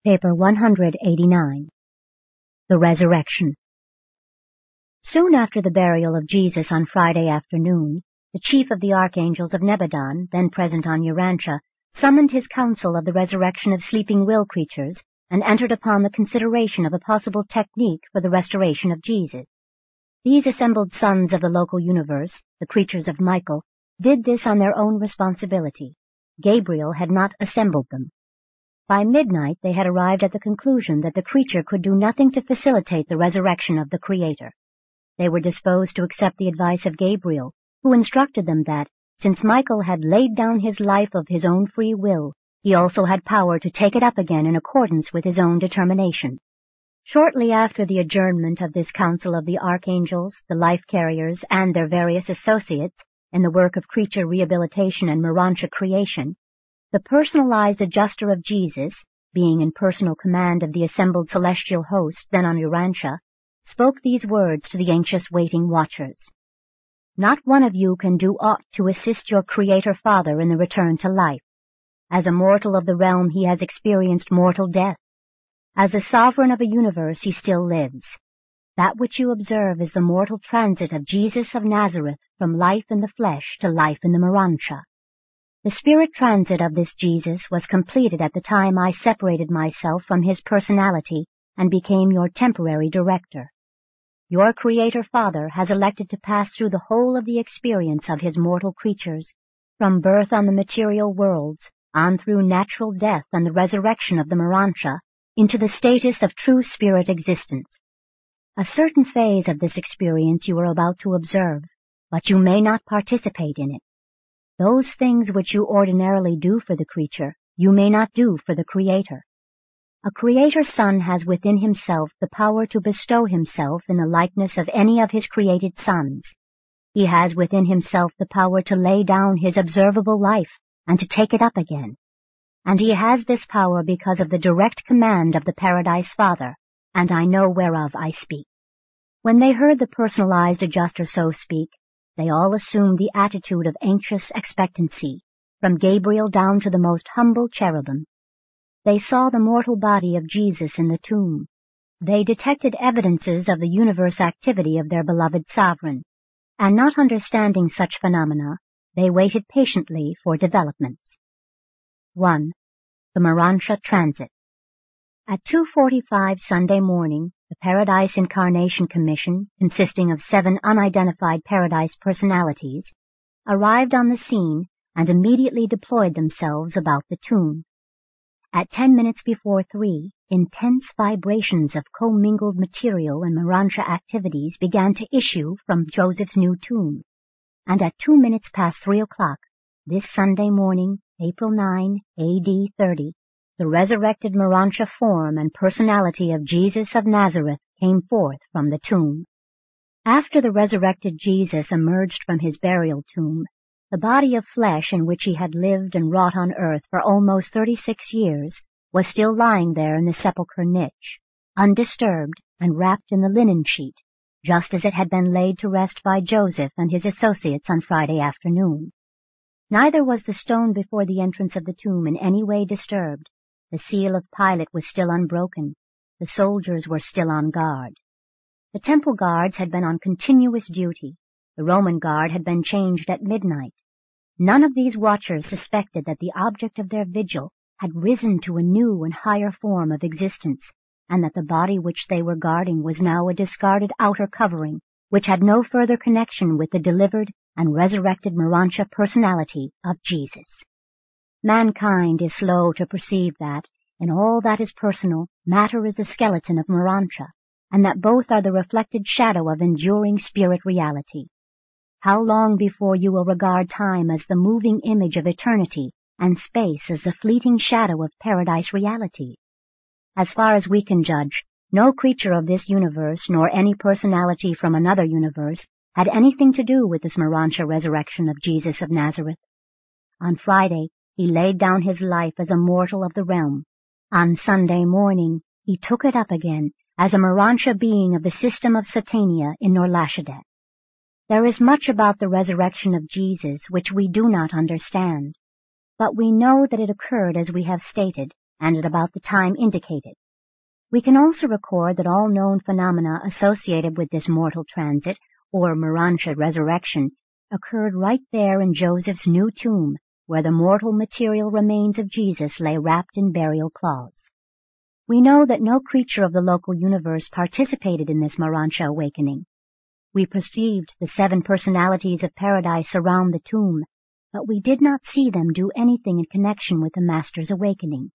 Paper 189. The Resurrection. Soon after the burial of Jesus on Friday afternoon, the chief of the archangels of Nebadon, then present on Urantia, summoned his council of the resurrection of sleeping will creatures and entered upon the consideration of a possible technique for the restoration of Jesus. These assembled sons of the local universe, the creatures of Michael, did this on their own responsibility. Gabriel had not assembled them. By midnight they had arrived at the conclusion that the creature could do nothing to facilitate the resurrection of the Creator. They were disposed to accept the advice of Gabriel, who instructed them that, since Michael had laid down his life of his own free will, he also had power to take it up again in accordance with his own determination. Shortly after the adjournment of this council of the archangels, the life-carriers, and their various associates in the work of creature rehabilitation and Miranshah creation, the personalized adjuster of Jesus, being in personal command of the assembled celestial host then on Miranshah, spoke these words to the anxious waiting watchers. Not one of you can do aught to assist your Creator Father in the return to life. As a mortal of the realm he has experienced mortal death. As the sovereign of a universe he still lives. That which you observe is the mortal transit of Jesus of Nazareth from life in the flesh to life in the Miranshah. The spirit transit of this Jesus was completed at the time I separated myself from his personality and became your temporary director. Your Creator Father has elected to pass through the whole of the experience of his mortal creatures, from birth on the material worlds, on through natural death and the resurrection of the Miranshah, into the status of true spirit existence. A certain phase of this experience you are about to observe, but you may not participate in it. Those things which you ordinarily do for the creature, you may not do for the Creator. A Creator Son has within himself the power to bestow himself in the likeness of any of his created sons. He has within himself the power to lay down his observable life and to take it up again. And he has this power because of the direct command of the Paradise Father, and I know whereof I speak. When they heard the personalized adjuster so speak, they all assumed the attitude of anxious expectancy, from Gabriel down to the most humble cherubim. They saw the mortal body of Jesus in the tomb. They detected evidences of the universe activity of their beloved sovereign, and not understanding such phenomena, they waited patiently for developments. 1. The Miranshah Transit. At 2:45 Sunday morning, the Paradise Incarnation Commission, consisting of 7 unidentified Paradise personalities, arrived on the scene and immediately deployed themselves about the tomb. At 10 minutes before 3, intense vibrations of commingled material and Miranshah activities began to issue from Joseph's new tomb, and at 2 minutes past 3 o'clock, this Sunday morning, April 9, A.D. 30, the resurrected Miranshah form and personality of Jesus of Nazareth came forth from the tomb. After the resurrected Jesus emerged from his burial tomb, the body of flesh in which he had lived and wrought on earth for almost 36 years was still lying there in the sepulchre niche, undisturbed and wrapped in the linen sheet, just as it had been laid to rest by Joseph and his associates on Friday afternoon. Neither was the stone before the entrance of the tomb in any way disturbed. The seal of Pilate was still unbroken. The soldiers were still on guard. The temple guards had been on continuous duty. The Roman guard had been changed at midnight. None of these watchers suspected that the object of their vigil had risen to a new and higher form of existence, and that the body which they were guarding was now a discarded outer covering, which had no further connection with the delivered and resurrected Miranshah personality of Jesus. Mankind is slow to perceive that, in all that is personal, matter is the skeleton of Miranshah, and that both are the reflected shadow of enduring spirit reality. How long before you will regard time as the moving image of eternity, and space as the fleeting shadow of paradise reality? As far as we can judge, no creature of this universe, nor any personality from another universe, had anything to do with this Miranshah resurrection of Jesus of Nazareth. On Friday, he laid down his life as a mortal of the realm. On Sunday morning, he took it up again as a Miranshah being of the system of Satania in Norlashadet. There is much about the resurrection of Jesus which we do not understand, but we know that it occurred as we have stated, and at about the time indicated. We can also record that all known phenomena associated with this mortal transit, or Miranshah Resurrection, occurred right there in Joseph's new tomb, where the mortal material remains of Jesus lay wrapped in burial cloths. We know that no creature of the local universe participated in this Miranshah awakening. We perceived the 7 personalities of paradise surround the tomb, but we did not see them do anything in connection with the Master's awakening.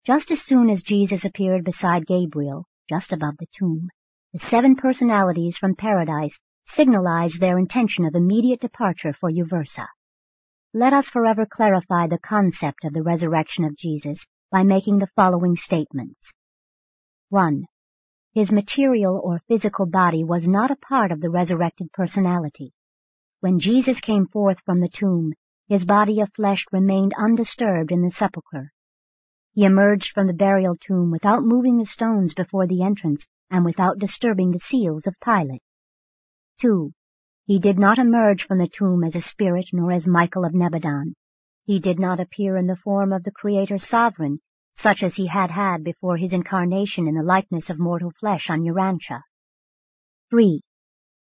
Just as soon as Jesus appeared beside Gabriel, just above the tomb, the 7 personalities from paradise signalized their intention of immediate departure for Uversa. Let us forever clarify the concept of the resurrection of Jesus by making the following statements. 1. His material or physical body was not a part of the resurrected personality. When Jesus came forth from the tomb, his body of flesh remained undisturbed in the sepulchre. He emerged from the burial tomb without moving the stones before the entrance and without disturbing the seals of Pilate. 2. He did not emerge from the tomb as a spirit nor as Michael of Nebadan. He did not appear in the form of the Creator Sovereign, such as he had had before his incarnation in the likeness of mortal flesh on Urantia. 3.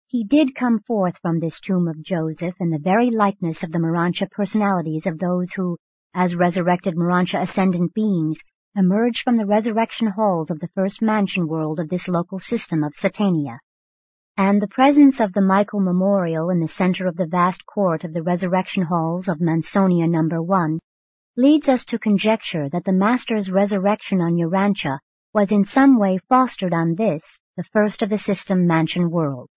He did come forth from this tomb of Joseph in the very likeness of the Miranshah personalities of those who, as resurrected Miranshah ascendant beings, emerged from the resurrection halls of the first mansion world of this local system of Satania. And the presence of the Michael Memorial in the center of the vast court of the resurrection halls of Mansonia No. 1 leads us to conjecture that the Master's resurrection on Urantia was in some way fostered on this, the first of the system mansion worlds.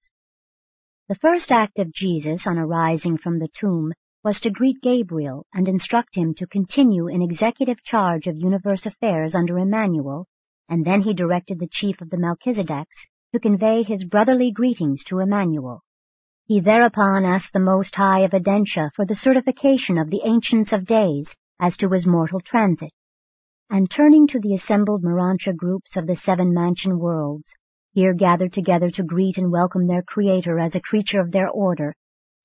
The first act of Jesus on arising from the tomb was to greet Gabriel and instruct him to continue in executive charge of universe affairs under Emmanuel, and then he directed the chief of the Melchizedeks to convey his brotherly greetings to Emmanuel. He thereupon asked the Most High of Edentia for the certification of the Ancients of Days as to his mortal transit, and turning to the assembled Miranshah groups of the 7 mansion worlds, here gathered together to greet and welcome their Creator as a creature of their order,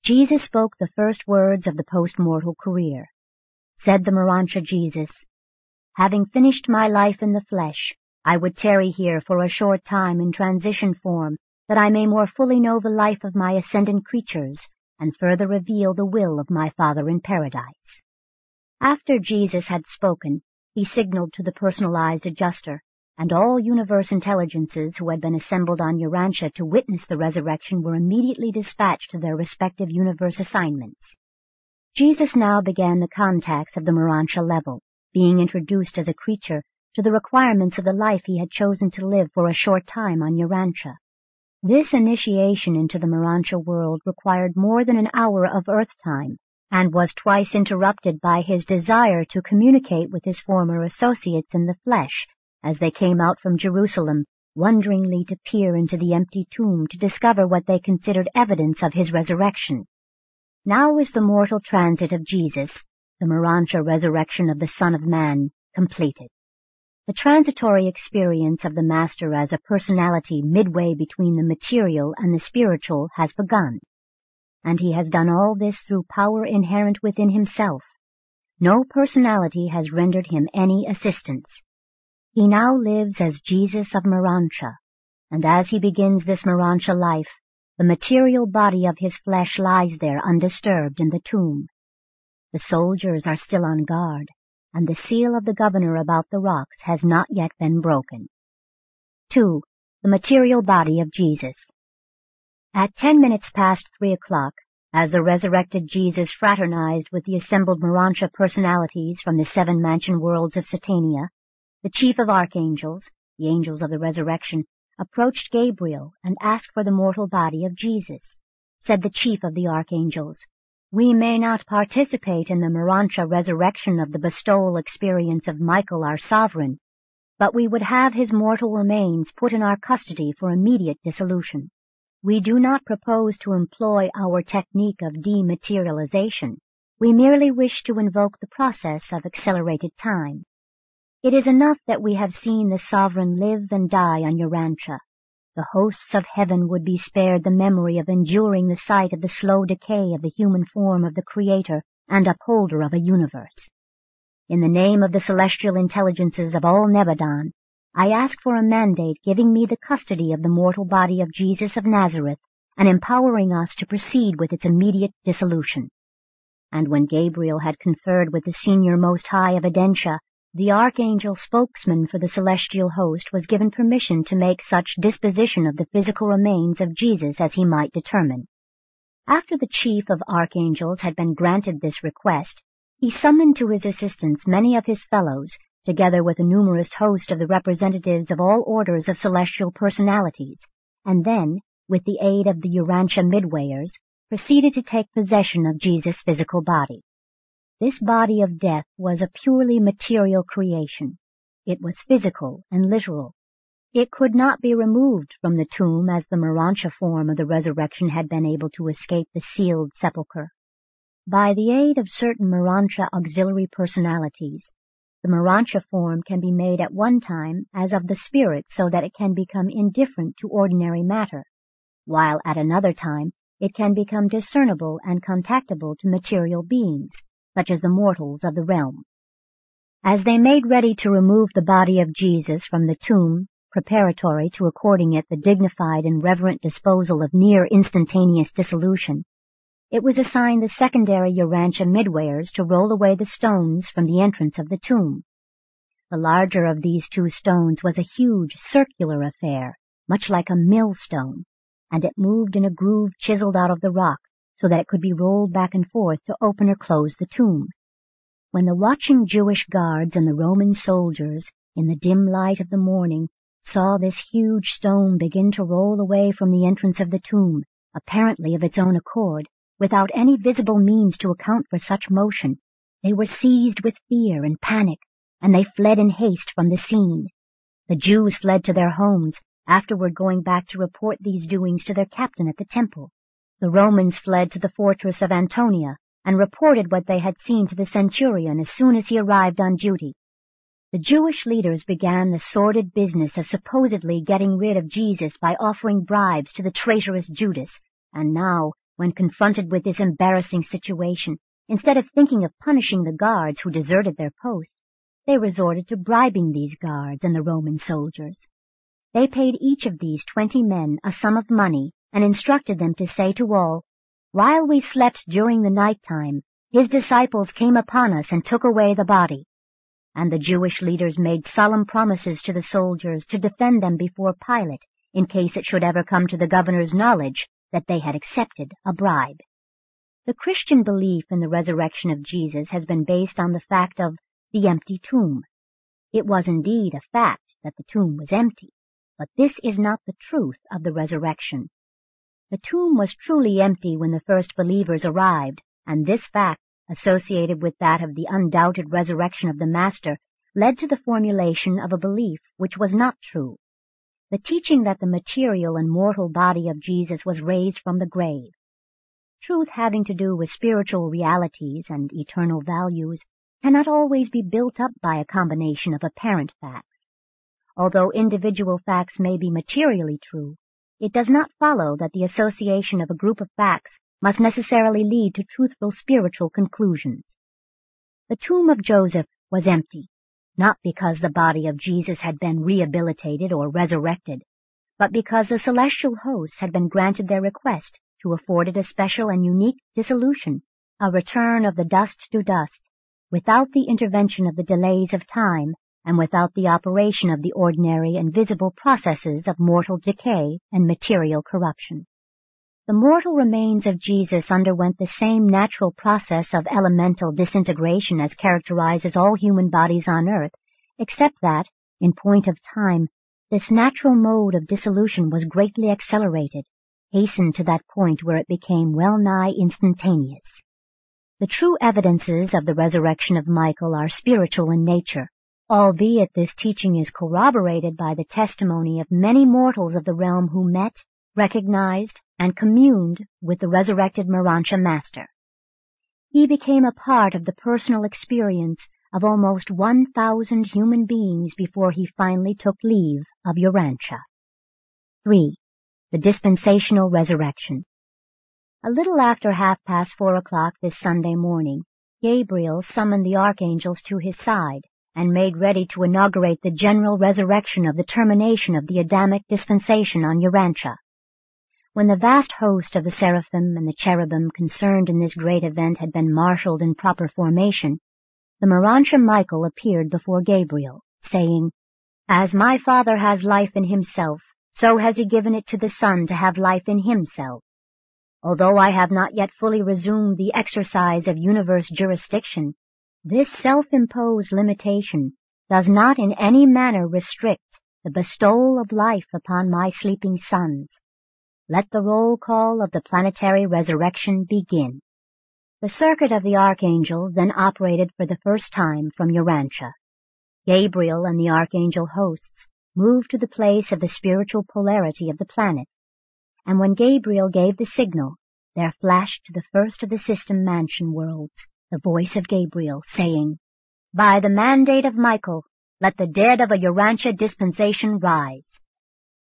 Jesus spoke the first words of the post-mortal career. Said the Miranshah Jesus, "Having finished my life in the flesh, I would tarry here for a short time in transition form, that I may more fully know the life of my ascendant creatures, and further reveal the will of my Father in paradise." After Jesus had spoken, he signaled to the personalized adjuster, and all universe intelligences who had been assembled on Urantia to witness the resurrection were immediately dispatched to their respective universe assignments. Jesus now began the contacts of the Miranshah level, being introduced as a creature to the requirements of the life he had chosen to live for a short time on Urantia. This initiation into the Miranshah world required more than an hour of Earth time, and was twice interrupted by his desire to communicate with his former associates in the flesh, as they came out from Jerusalem, wonderingly to peer into the empty tomb to discover what they considered evidence of his resurrection. Now is the mortal transit of Jesus, the Miranshah resurrection of the Son of Man, completed. The transitory experience of the Master as a personality midway between the material and the spiritual has begun, and he has done all this through power inherent within himself. No personality has rendered him any assistance. He now lives as Jesus of Miranshah, and as he begins this Miranshah life, the material body of his flesh lies there undisturbed in the tomb. The soldiers are still on guard, and the seal of the governor about the rocks has not yet been broken. 2. The material body of Jesus. At 10 minutes past 3 o'clock, as the resurrected Jesus fraternized with the assembled Miranshah personalities from the 7 mansion worlds of Satania, the chief of archangels, the angels of the resurrection, approached Gabriel and asked for the mortal body of Jesus. Said the chief of the archangels, "We may not participate in the Miranshah resurrection of the bestowal experience of Michael our sovereign, but we would have his mortal remains put in our custody for immediate dissolution. We do not propose to employ our technique of dematerialization. We merely wish to invoke the process of accelerated time. It is enough that we have seen the sovereign live and die on Urantia. The hosts of heaven would be spared the memory of enduring the sight of the slow decay of the human form of the Creator and upholder of a universe. in the name of the celestial intelligences of all Nebadon, I ask for a mandate giving me the custody of the mortal body of Jesus of Nazareth and empowering us to proceed with its immediate dissolution." And when Gabriel had conferred with the senior Most High of Edentia, the archangel spokesman for the celestial host was given permission to make such disposition of the physical remains of Jesus as he might determine. After the chief of archangels had been granted this request, he summoned to his assistance many of his fellows, together with a numerous host of the representatives of all orders of celestial personalities, and then, with the aid of the Urantia midwayers, proceeded to take possession of Jesus' physical body. This body of death was a purely material creation. It was physical and literal. It could not be removed from the tomb as the Miranshah form of the resurrection had been able to escape the sealed sepulchre. By the aid of certain Miranshah auxiliary personalities, the Miranshah form can be made at one time as of the spirit so that it can become indifferent to ordinary matter, while at another time it can become discernible and contactable to material beings, such as the mortals of the realm. As they made ready to remove the body of Jesus from the tomb, preparatory to according it the dignified and reverent disposal of near instantaneous dissolution, it was assigned the secondary Urantia midwayers to roll away the stones from the entrance of the tomb. The larger of these two stones was a huge circular affair, much like a millstone, and it moved in a groove chiseled out of the rock so that it could be rolled back and forth to open or close the tomb. When the watching Jewish guards and the Roman soldiers, in the dim light of the morning, saw this huge stone begin to roll away from the entrance of the tomb, apparently of its own accord, without any visible means to account for such motion, they were seized with fear and panic, and they fled in haste from the scene. The Jews fled to their homes, afterward going back to report these doings to their captain at the temple. The Romans fled to the fortress of Antonia, and reported what they had seen to the centurion as soon as he arrived on duty. The Jewish leaders began the sordid business of supposedly getting rid of Jesus by offering bribes to the traitorous Judas, and now, when confronted with this embarrassing situation, instead of thinking of punishing the guards who deserted their post, they resorted to bribing these guards and the Roman soldiers. They paid each of these 20 men a sum of money and instructed them to say to all, "While we slept during the night time, his disciples came upon us and took away the body." And the Jewish leaders made solemn promises to the soldiers to defend them before Pilate in case it should ever come to the governor's knowledge that they had accepted a bribe. The Christian belief in the resurrection of Jesus has been based on the fact of the empty tomb. It was indeed a fact that the tomb was empty, but this is not the truth of the resurrection. The tomb was truly empty when the first believers arrived, and this fact, associated with that of the undoubted resurrection of the Master, led to the formulation of a belief which was not true. The teaching that the material and mortal body of Jesus was raised from the grave. Truth having to do with spiritual realities and eternal values cannot always be built up by a combination of apparent facts. Although individual facts may be materially true, it does not follow that the association of a group of facts must necessarily lead to truthful spiritual conclusions. The tomb of Joseph was empty, not because the body of Jesus had been rehabilitated or resurrected, but because the celestial hosts had been granted their request to afford it a special and unique dissolution, a return of the dust to dust, without the intervention of the delays of time and without the operation of the ordinary and visible processes of mortal decay and material corruption. The mortal remains of Jesus underwent the same natural process of elemental disintegration as characterizes all human bodies on earth, except that, in point of time, this natural mode of dissolution was greatly accelerated, hastened to that point where it became well-nigh instantaneous. The true evidences of the resurrection of Michael are spiritual in nature, albeit this teaching is corroborated by the testimony of many mortals of the realm who met, recognized, and communed with the resurrected Miranshah Master. He became a part of the personal experience of almost 1,000 human beings before he finally took leave of Urantia. 3. The Dispensational Resurrection. A little after 4:30 this Sunday morning, Gabriel summoned the archangels to his side and made ready to inaugurate the general resurrection of the termination of the Adamic dispensation on Urantia. When the vast host of the seraphim and the cherubim concerned in this great event had been marshaled in proper formation, the Miranshah Michael appeared before Gabriel, saying, "As my Father has life in himself, so has he given it to the Son to have life in himself. Although I have not yet fully resumed the exercise of universe jurisdiction, this self-imposed limitation does not in any manner restrict the bestowal of life upon my sleeping sons. Let the roll call of the planetary resurrection begin." The circuit of the archangels then operated for the first time from Urantia. Gabriel and the archangel hosts moved to the place of the spiritual polarity of the planet, and when Gabriel gave the signal, there flashed to the first of the system mansion worlds the voice of Gabriel, saying, "By the mandate of Michael, let the dead of a Urantia dispensation rise."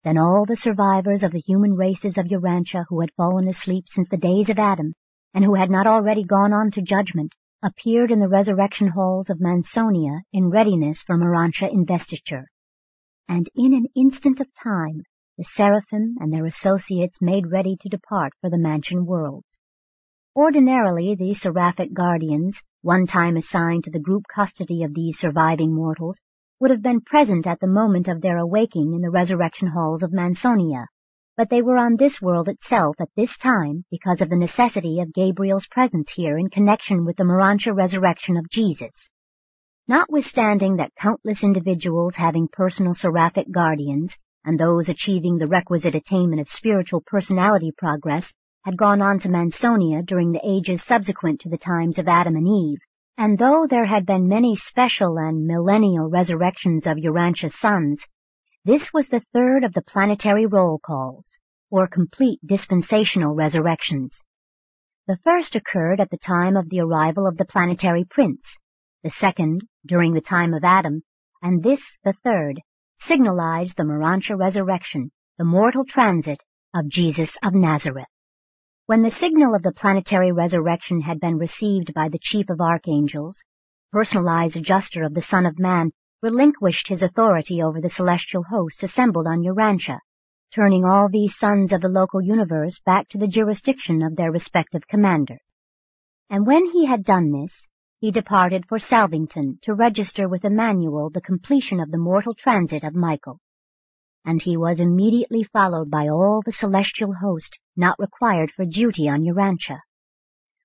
Then all the survivors of the human races of Urantia who had fallen asleep since the days of Adam, and who had not already gone on to judgment, appeared in the resurrection halls of Mansonia in readiness for Miranshah investiture. And in an instant of time, the seraphim and their associates made ready to depart for the mansion worlds. Ordinarily, these seraphic guardians, one time assigned to the group custody of these surviving mortals, would have been present at the moment of their awaking in the resurrection halls of Mansonia, but they were on this world itself at this time because of the necessity of Gabriel's presence here in connection with the Miranshah resurrection of Jesus. Notwithstanding that countless individuals having personal seraphic guardians, and those achieving the requisite attainment of spiritual personality progress, had gone on to Mansonia during the ages subsequent to the times of Adam and Eve, and though there had been many special and millennial resurrections of Urantia's sons, this was the third of the planetary roll calls, or complete dispensational resurrections. The first occurred at the time of the arrival of the planetary prince, the second during the time of Adam, and this, the third, signalized the Miranshah resurrection, the mortal transit of Jesus of Nazareth. When the signal of the planetary resurrection had been received by the chief of archangels, personalized adjuster of the Son of Man relinquished his authority over the celestial hosts assembled on Urantia, turning all these sons of the local universe back to the jurisdiction of their respective commanders. And when he had done this, he departed for Salvington to register with Emmanuel the completion of the mortal transit of Michael. And he was immediately followed by all the celestial host not required for duty on Urantia.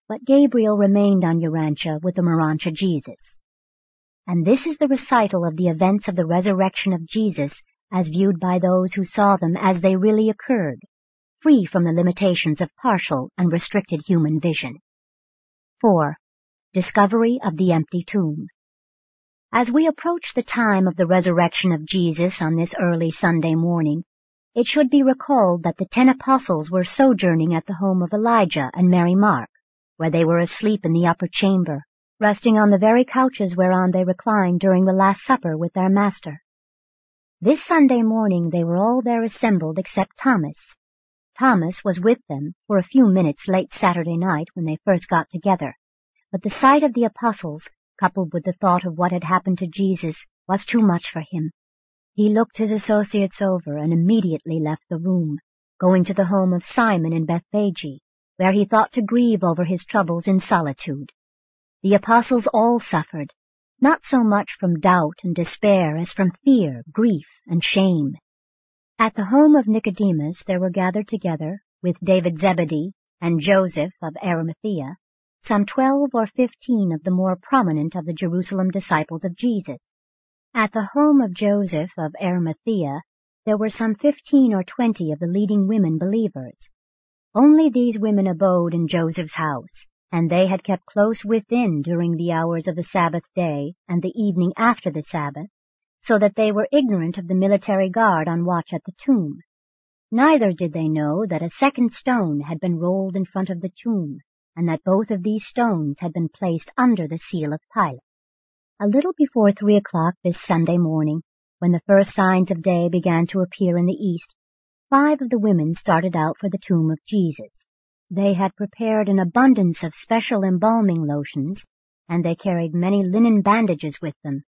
But Gabriel remained on Urantia with the Miranshah Jesus. And this is the recital of the events of the resurrection of Jesus as viewed by those who saw them as they really occurred, free from the limitations of partial and restricted human vision. 4. Discovery of the empty tomb. As we approach the time of the resurrection of Jesus on this early Sunday morning, it should be recalled that the 10 apostles were sojourning at the home of Elijah and Mary Mark, where they were asleep in the upper chamber, resting on the very couches whereon they reclined during the Last Supper with their Master. This Sunday morning they were all there assembled except Thomas. Thomas was with them for a few minutes late Saturday night when they first got together, but the sight of the apostles, coupled with the thought of what had happened to Jesus, was too much for him. He looked his associates over and immediately left the room, going to the home of Simon in Bethphage, where he thought to grieve over his troubles in solitude. The apostles all suffered, not so much from doubt and despair as from fear, grief, and shame. At the home of Nicodemus there were gathered together, with David Zebedee and Joseph of Arimathea, some 12 or 15 of the more prominent of the Jerusalem disciples of Jesus. At the home of Joseph of Arimathea there were some 15 or 20 of the leading women believers. Only these women abode in Joseph's house, and they had kept close within during the hours of the Sabbath day and the evening after the Sabbath, so that they were ignorant of the military guard on watch at the tomb. Neither did they know that a second stone had been rolled in front of the tomb, and that both of these stones had been placed under the seal of Pilate. A little before 3 o'clock this Sunday morning, when the first signs of day began to appear in the east, 5 of the women started out for the tomb of Jesus. They had prepared an abundance of special embalming lotions, and they carried many linen bandages with them.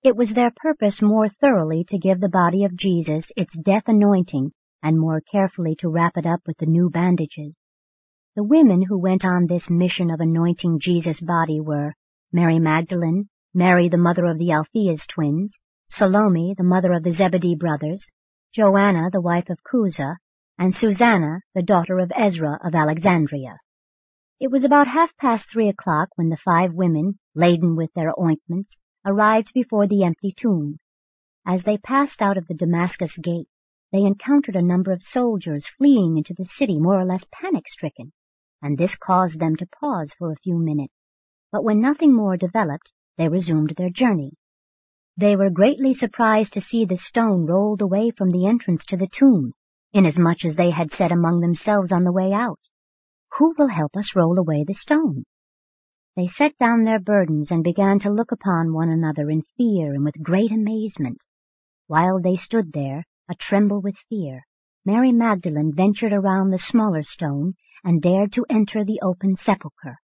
It was their purpose more thoroughly to give the body of Jesus its death anointing and more carefully to wrap it up with the new bandages. The women who went on this mission of anointing Jesus' body were Mary Magdalene, Mary the mother of the Alphaeus twins, Salome the mother of the Zebedee brothers, Joanna the wife of Chuza, and Susanna the daughter of Ezra of Alexandria. It was about 3:30 when the 5 women, laden with their ointments, arrived before the empty tomb. As they passed out of the Damascus gate, they encountered a number of soldiers fleeing into the city more or less panic-stricken, and this caused them to pause for a few minutes. But when nothing more developed, they resumed their journey. They were greatly surprised to see the stone rolled away from the entrance to the tomb, inasmuch as they had said among themselves on the way out, "Who will help us roll away the stone?" They set down their burdens and began to look upon one another in fear and with great amazement. While they stood there, a-tremble with fear, Mary Magdalene ventured around the smaller stone and dared to enter the open sepulchre.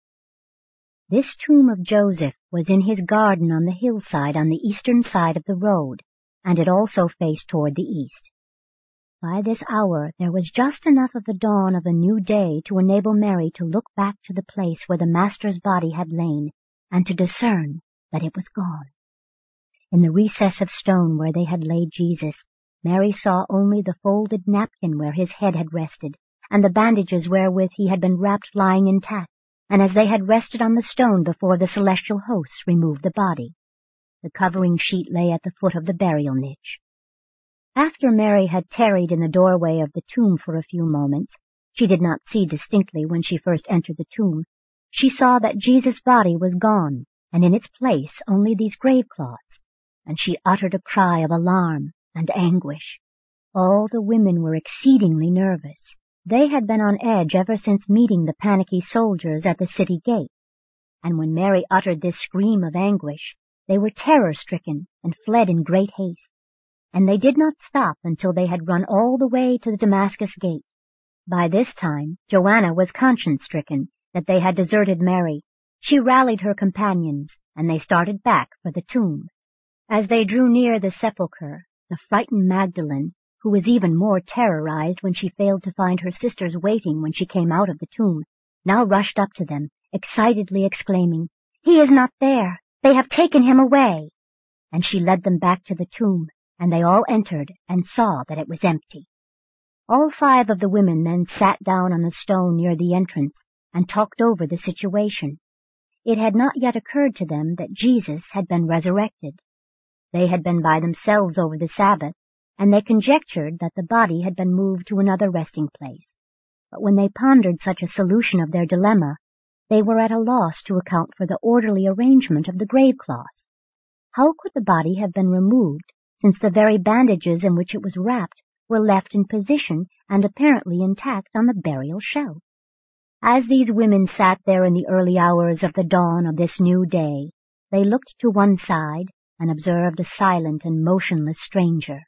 This tomb of Joseph was in his garden on the hillside on the eastern side of the road, and it also faced toward the east. By this hour there was just enough of the dawn of a new day to enable Mary to look back to the place where the Master's body had lain, and to discern that it was gone. In the recess of stone where they had laid Jesus, Mary saw only the folded napkin where his head had rested, and the bandages wherewith he had been wrapped lying intact, and as they had rested on the stone before the celestial hosts removed the body. The covering sheet lay at the foot of the burial niche. After Mary had tarried in the doorway of the tomb for a few moments, she did not see distinctly when she first entered the tomb, she saw that Jesus' body was gone, and in its place only these gravecloths, and she uttered a cry of alarm and anguish. All the women were exceedingly nervous. They had been on edge ever since meeting the panicky soldiers at the city gate, and when Mary uttered this scream of anguish, they were terror-stricken and fled in great haste. And they did not stop until they had run all the way to the Damascus gate. By this time, Joanna was conscience-stricken that they had deserted Mary. She rallied her companions, and they started back for the tomb. As they drew near the sepulchre, the frightened Magdalene, who was even more terrorized when she failed to find her sisters waiting when she came out of the tomb, now rushed up to them, excitedly exclaiming, "He is not there! They have taken him away!" And she led them back to the tomb, and they all entered and saw that it was empty. All 5 of the women then sat down on the stone near the entrance and talked over the situation. It had not yet occurred to them that Jesus had been resurrected. They had been by themselves over the Sabbath, and they conjectured that the body had been moved to another resting place. But when they pondered such a solution of their dilemma, they were at a loss to account for the orderly arrangement of the gravecloths. How could the body have been removed, since the very bandages in which it was wrapped were left in position and apparently intact on the burial shelf? As these women sat there in the early hours of the dawn of this new day, they looked to one side and observed a silent and motionless stranger.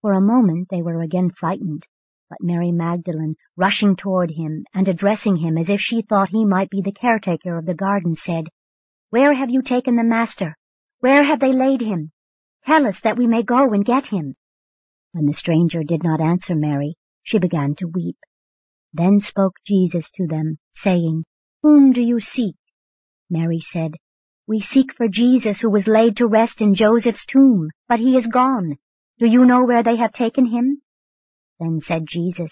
For a moment they were again frightened, but Mary Magdalene, rushing toward him and addressing him as if she thought he might be the caretaker of the garden, said, "Where have you taken the Master? Where have they laid him? Tell us that we may go and get him." When the stranger did not answer Mary, she began to weep. Then spoke Jesus to them, saying, "Whom do you seek?" Mary said, "We seek for Jesus who was laid to rest in Joseph's tomb, but he is gone. Do you know where they have taken him?" Then said Jesus,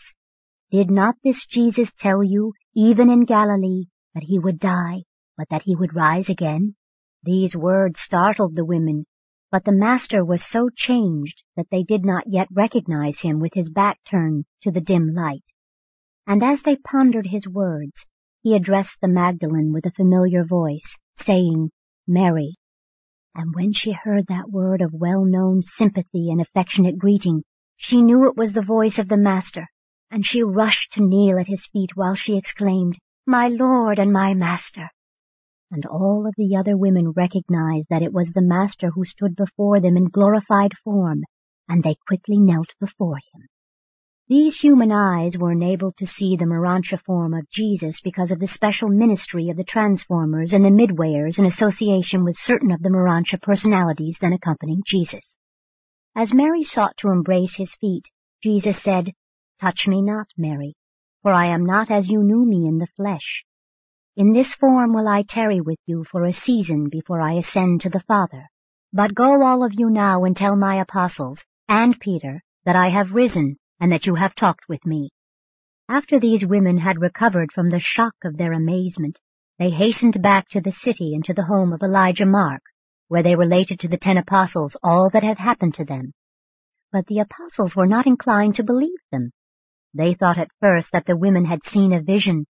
"Did not this Jesus tell you, even in Galilee, that he would die, but that he would rise again?" These words startled the women, but the Master was so changed that they did not yet recognize him with his back turned to the dim light. And as they pondered his words, he addressed the Magdalene with a familiar voice, saying, "Mary." And when she heard that word of well-known sympathy and affectionate greeting, she knew it was the voice of the Master, and she rushed to kneel at his feet while she exclaimed, "My Lord and my Master!" And all of the other women recognized that it was the Master who stood before them in glorified form, and they quickly knelt before him. These human eyes were enabled to see the Miranshah form of Jesus because of the special ministry of the transformers and the midwayers in association with certain of the Miranshah personalities then accompanying Jesus. As Mary sought to embrace his feet, Jesus said, "Touch me not, Mary, for I am not as you knew me in the flesh. In this form will I tarry with you for a season before I ascend to the Father. But go all of you now and tell my apostles, and Peter, that I have risen, and that you have talked with me." After these women had recovered from the shock of their amazement, they hastened back to the city and to the home of Elijah Mark, where they related to the 10 apostles all that had happened to them. But the apostles were not inclined to believe them. They thought at first that the women had seen a vision,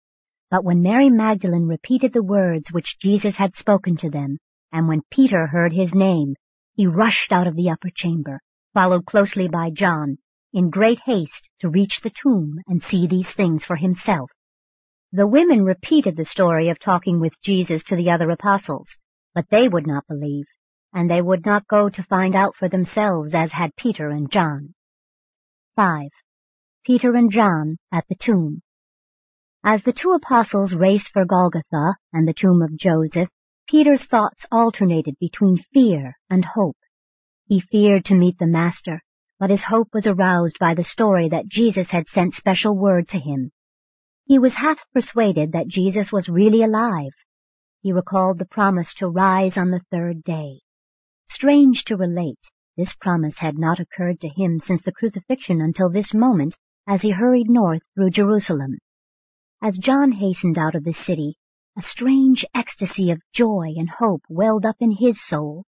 but when Mary Magdalene repeated the words which Jesus had spoken to them, and when Peter heard his name, he rushed out of the upper chamber, followed closely by John, in great haste to reach the tomb and see these things for himself. The women repeated the story of talking with Jesus to the other apostles, but they would not believe, and they would not go to find out for themselves as had Peter and John. 5. Peter and John at the tomb. As the 2 apostles raced for Golgotha and the tomb of Joseph, Peter's thoughts alternated between fear and hope. He feared to meet the Master, but his hope was aroused by the story that Jesus had sent special word to him. He was half persuaded that Jesus was really alive. He recalled the promise to rise on the 3rd day. Strange to relate, this promise had not occurred to him since the crucifixion until this moment as he hurried north through Jerusalem. As John hastened out of the city, a strange ecstasy of joy and hope welled up in his soul.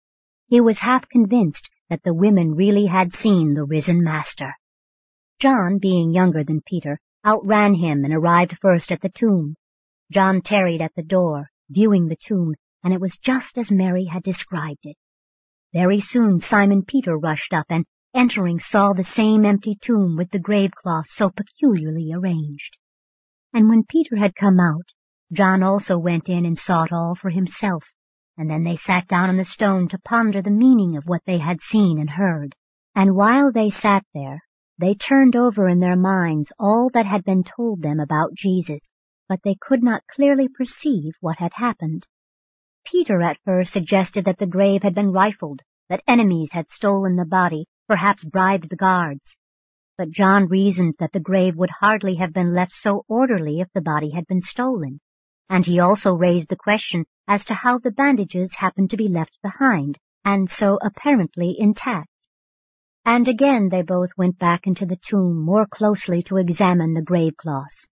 He was half convinced that the women really had seen the risen Master. John, being younger than Peter, outran him and arrived first at the tomb. John tarried at the door, viewing the tomb, and it was just as Mary had described it. Very soon Simon Peter rushed up and, entering, saw the same empty tomb with the grave cloth so peculiarly arranged. And when Peter had come out, John also went in and saw it all for himself, and then they sat down on the stone to ponder the meaning of what they had seen and heard. And while they sat there, they turned over in their minds all that had been told them about Jesus, but they could not clearly perceive what had happened. Peter at first suggested that the grave had been rifled, that enemies had stolen the body, perhaps bribed the guards. But John reasoned that the grave would hardly have been left so orderly if the body had been stolen, and he also raised the question as to how the bandages happened to be left behind, and so apparently intact. And again they both went back into the tomb more closely to examine the grave cloths.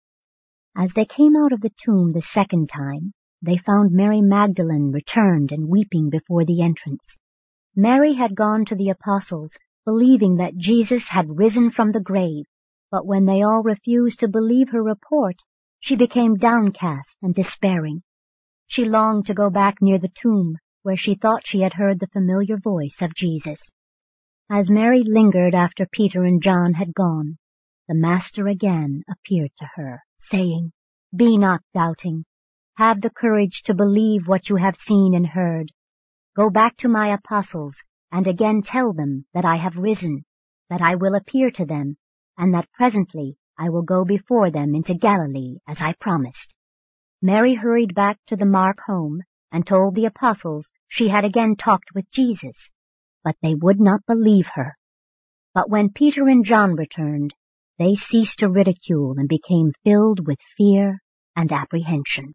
As they came out of the tomb the 2nd time, they found Mary Magdalene returned and weeping before the entrance. Mary had gone to the apostles, believing that Jesus had risen from the grave, but when they all refused to believe her report, she became downcast and despairing. She longed to go back near the tomb, where she thought she had heard the familiar voice of Jesus. As Mary lingered after Peter and John had gone, the Master again appeared to her, saying, "Be not doubting. Have the courage to believe what you have seen and heard. Go back to my apostles, and again tell them that I have risen, that I will appear to them, and that presently I will go before them into Galilee, as I promised." Mary hurried back to the Mark home and told the apostles she had again talked with Jesus, but they would not believe her. But when Peter and John returned, they ceased to ridicule and became filled with fear and apprehension.